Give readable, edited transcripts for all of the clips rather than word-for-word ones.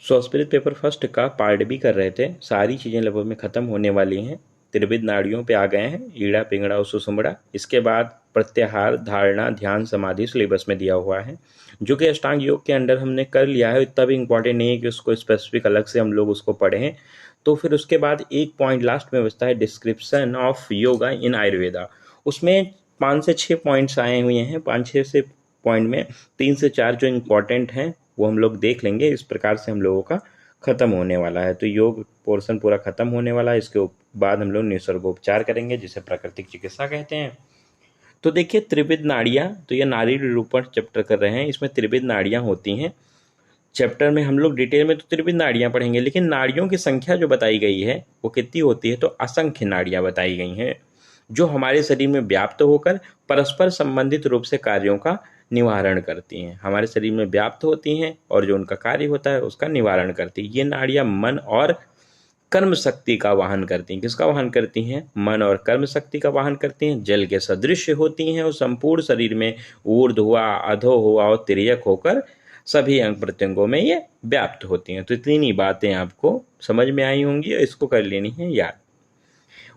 Sanskrit paper first का part भी कर रहे थे। सारी चीज़ें लगभग में ख़त्म होने वाली हैं। त्रिविध नाड़ियों पे आ गए हैं, ईड़ा पिंगड़ा और सुषुम्ना। इसके बाद प्रत्याहार, धारणा, ध्यान, समाधि सिलेबस में दिया हुआ है, जो कि अष्टांग योग के अंडर हमने कर लिया है। इतना भी इम्पोर्टेंट नहीं है कि उसको स्पेसिफिक अलग से हम लोग उसको पढ़ें। तो फिर उसके बाद एक पॉइंट लास्ट में बचता है, डिस्क्रिप्शन ऑफ योगा इन आयुर्वेदा। उसमें 5 से 6 पॉइंट्स आए हुए हैं। 5-6 से पॉइंट में 3 से 4 जो इम्पोर्टेंट हैं वो हम लोग देख लेंगे। इस प्रकार से हम लोगों का ख़त्म होने वाला है। तो योग पोर्शन पूरा ख़त्म होने वाला है। इसके बाद हम लोग निसर्गोपचार करेंगे, जिसे प्राकृतिक चिकित्सा कहते हैं। तो देखिए, त्रिविध नाड़ियाँ, तो ये नाड़ी निरूपण चैप्टर कर रहे हैं। इसमें त्रिविध नाड़ियाँ होती हैं। चैप्टर में हम लोग डिटेल में तो त्रिविध नाड़ियाँ पढ़ेंगे, लेकिन नाड़ियों की संख्या जो बताई गई है वो कितनी होती है, तो असंख्य नाड़ियाँ बताई गई हैं, जो हमारे शरीर में व्याप्त होकर परस्पर संबंधित रूप से कार्यों का निवारण करती हैं। हमारे शरीर में व्याप्त होती हैं और जो उनका कार्य होता है उसका निवारण करती हैं। ये नाड़ियाँ मन और कर्म शक्ति का वाहन करती हैं। किसका वाहन करती हैं? मन और कर्म शक्ति का वाहन करती हैं। जल के सदृश होती हैं और संपूर्ण शरीर में ऊर्ध्व हुआ, अधो हुआ और तिर्यक होकर सभी अंग प्रत्यंगों में ये व्याप्त होती हैं। तो इतनी ही बातें आपको समझ में आई होंगी और इसको कर लेनी है याद।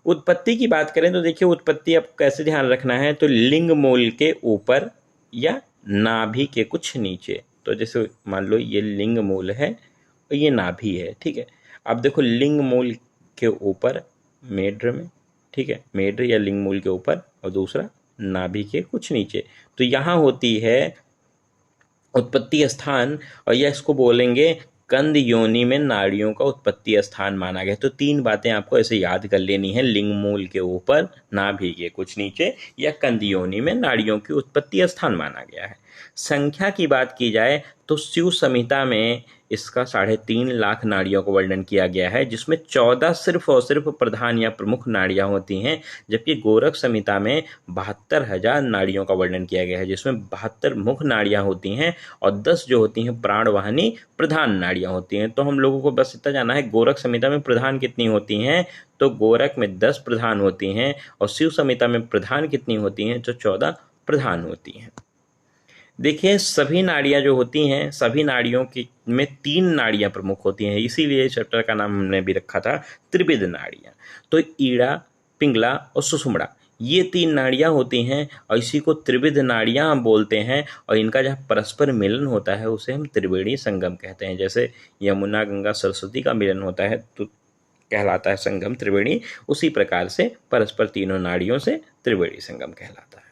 उत्पत्ति की बात करें तो देखिए, उत्पत्ति अब कैसे ध्यान रखना है, तो लिंग मूल के ऊपर या नाभि के कुछ नीचे। तो जैसे मान लो ये लिंग मूल है और ये नाभि है, ठीक है। अब देखो, लिंग मूल के ऊपर मेढ्र में, ठीक है, मेढ्र या लिंग मूल के ऊपर, और दूसरा नाभि के कुछ नीचे। तो यहाँ होती है उत्पत्ति स्थान, और यह इसको बोलेंगे कंद योनि में नाड़ियों का उत्पत्ति स्थान माना गया। तो 3 बातें आपको ऐसे याद कर लेनी है, लिंग मूल के ऊपर, नाभि के कुछ नीचे, या कंद योनि में नाड़ियों की उत्पत्ति स्थान माना गया है। संख्या की बात की जाए तो शिव संहिता में इसका 3.5 लाख नाड़ियों का वर्णन किया गया है, जिसमें 14 सिर्फ और सिर्फ प्रधान या प्रमुख नाड़ियां होती हैं, जबकि गोरख संहिता में 72,000 नाड़ियों का वर्णन किया गया है, जिसमें 72 मुख्य नाड़ियां होती हैं और 10 जो होती हैं प्राणवाहिनी प्रधान नाड़ियां होती हैं। तो हम लोगों को बस इतना जाना है, गोरख संहिता में प्रधान कितनी होती हैं, तो गोरख में 10 प्रधान होती हैं, और शिव संहिता में प्रधान कितनी होती हैं, जो 14 प्रधान होती हैं। देखिए, सभी नाड़ियाँ जो होती हैं, सभी नाड़ियों की में 3 नाड़ियाँ प्रमुख होती हैं, इसीलिए चैप्टर का नाम हमने भी रखा था त्रिविध नाड़ियाँ। तो ईड़ा, पिंगला और सुषुम्ना, ये 3 नाड़ियाँ होती हैं और इसी को त्रिविध नाड़ियाँ हम बोलते हैं। और इनका जहाँ परस्पर मिलन होता है उसे हम त्रिवेणी संगम कहते हैं। जैसे यमुना गंगा सरस्वती का मिलन होता है तो कहलाता है संगम त्रिवेणी, उसी प्रकार से परस्पर तीनों नाड़ियों से त्रिवेणी संगम कहलाता है।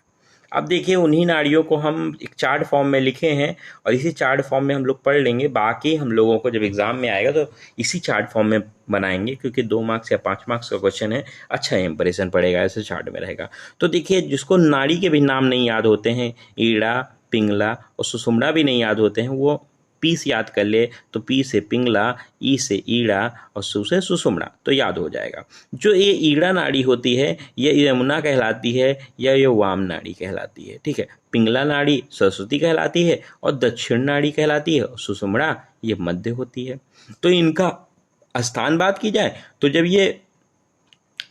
अब देखिए, उन्हीं नाड़ियों को हम एक चार्ट फॉर्म में लिखे हैं और इसी चार्ट फॉर्म में हम लोग पढ़ लेंगे। बाकी हम लोगों को जब एग्जाम में आएगा तो इसी चार्ट फॉर्म में बनाएंगे, क्योंकि 2 मार्क्स या 5 मार्क्स का क्वेश्चन है। अच्छा इंप्रेशन पड़ेगा, ऐसे चार्ट में रहेगा। तो देखिए, जिसको नाड़ी के भी नाम नहीं याद होते हैं, ईड़ा, पिंगला और सुषुम्ना भी नहीं याद होते हैं, वो पी से याद कर ले। तो पी से पिंगला, ई से ईड़ा और सु से सुषुम्ना, तो याद हो जाएगा। जो ये ईड़ा नाड़ी होती है ये यमुना कहलाती है या ये वाम नाड़ी कहलाती है, ठीक है। पिंगला नाड़ी सरस्वती कहलाती है और दक्षिण नाड़ी कहलाती है, और सुषुम्ना ये मध्य होती है। तो इनका स्थान बात की जाए तो जब ये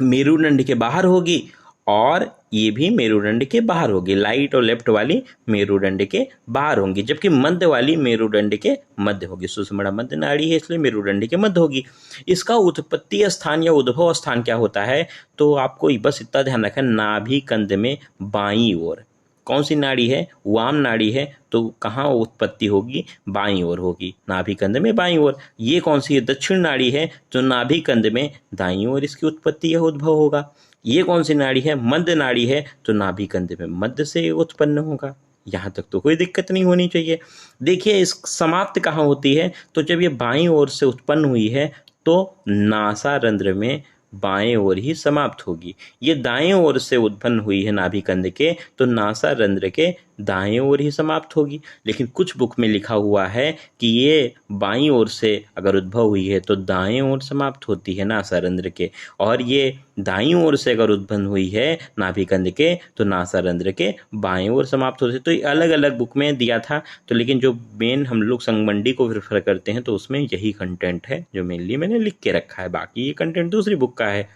मेरुदंड के बाहर होगी और ये भी मेरुदंड के बाहर होगी, राइट और लेफ्ट वाली मेरुदंड के बाहर होंगी, जबकि मध्य वाली मेरुदंड के मध्य होगी। सुषुम्ना मध्य नाड़ी है, इसलिए मेरुदंड के मध्य होगी। इसका उत्पत्ति स्थान या उद्भव स्थान क्या होता है, तो आपको बस इतना ध्यान रखें, नाभि कंद में बाईं ओर। कौन सी नाड़ी है? वाम नाड़ी है, तो कहाँ उत्पत्ति होगी? बाईं ओर होगी, नाभि कंद में बाईं ओर। ये कौन सी है? दक्षिण नाड़ी है, तो नाभि कंद में दाईं ओर इसकी उत्पत्ति या उद्भव होगा। ये कौन सी नाड़ी है? मध्य नाड़ी है, तो नाभि कंद में मध्य से उत्पन्न होगा। यहाँ तक तो कोई दिक्कत नहीं होनी चाहिए। देखिए, इस समाप्त कहाँ होती है, तो जब ये बाईं ओर से उत्पन्न हुई है तो नासारंध्र में बाएं ओर ही समाप्त होगी। ये दाएं ओर से उत्पन्न हुई है नाभि कंद के, तो नासारंध्र के दाएं ओर ही समाप्त होगी। लेकिन कुछ बुक में लिखा हुआ है कि ये बाईं ओर से अगर उद्भव हुई है तो दाएं ओर समाप्त होती है नासारंध्र के, और ये दाईं ओर से अगर उद्भव हुई है नाभि कंद के तो नासारंध्र के बाएं ओर समाप्त होती है। तो ये अलग अलग बुक में दिया था, तो लेकिन जो मेन हम लोग संगमंडी को प्रेफर करते हैं तो उसमें यही कंटेंट है जो मेनली मैंने लिख के रखा है। बाकी ये कंटेंट दूसरी बुक का है।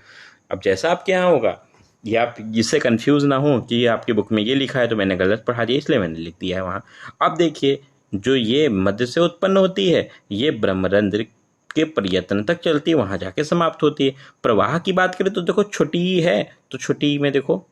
अब जैसा आपके यहाँ होगा, ये आप जिससे कंफ्यूज ना हो कि ये आपकी बुक में ये लिखा है तो मैंने गलत पढ़ा दिया, इसलिए मैंने लिख दिया है वहाँ। अब देखिए, जो ये मध्य से उत्पन्न होती है, ये ब्रह्मरंध्र के प्रयत्न तक चलती है, वहां जाके समाप्त होती है। प्रवाह की बात करें तो देखो छोटी ही है, तो छोटी में देखो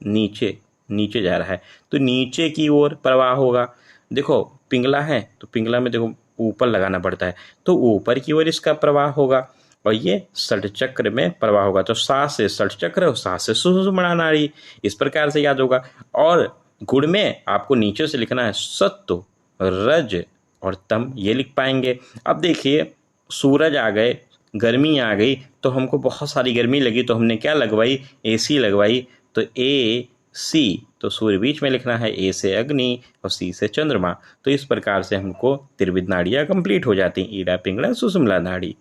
नीचे नीचे जा रहा है, तो नीचे की ओर प्रवाह होगा। देखो पिंगला है, तो पिंगला में देखो ऊपर लगाना पड़ता है, तो ऊपर की ओर इसका प्रवाह होगा, और ये षटचक्र में प्रवाह होगा। तो सा से षटचक्र और सा से सुषुम्ना नाड़ी, इस प्रकार से याद होगा। और गुण में आपको नीचे से लिखना है सत्व, रज और तम, ये लिख पाएंगे। अब देखिए सूरज आ गए, गर्मी आ गई, तो हमको बहुत सारी गर्मी लगी, तो हमने क्या लगवाई, एसी लगवाई। तो ए सी, तो सूर्य बीच में लिखना है, ए से अग्नि और सी से चंद्रमा। तो इस प्रकार से हमको त्रिविध नाड़ियाँ कंप्लीट हो जाती, ईड़ा पिंगला सुषुम्ना नाड़ी।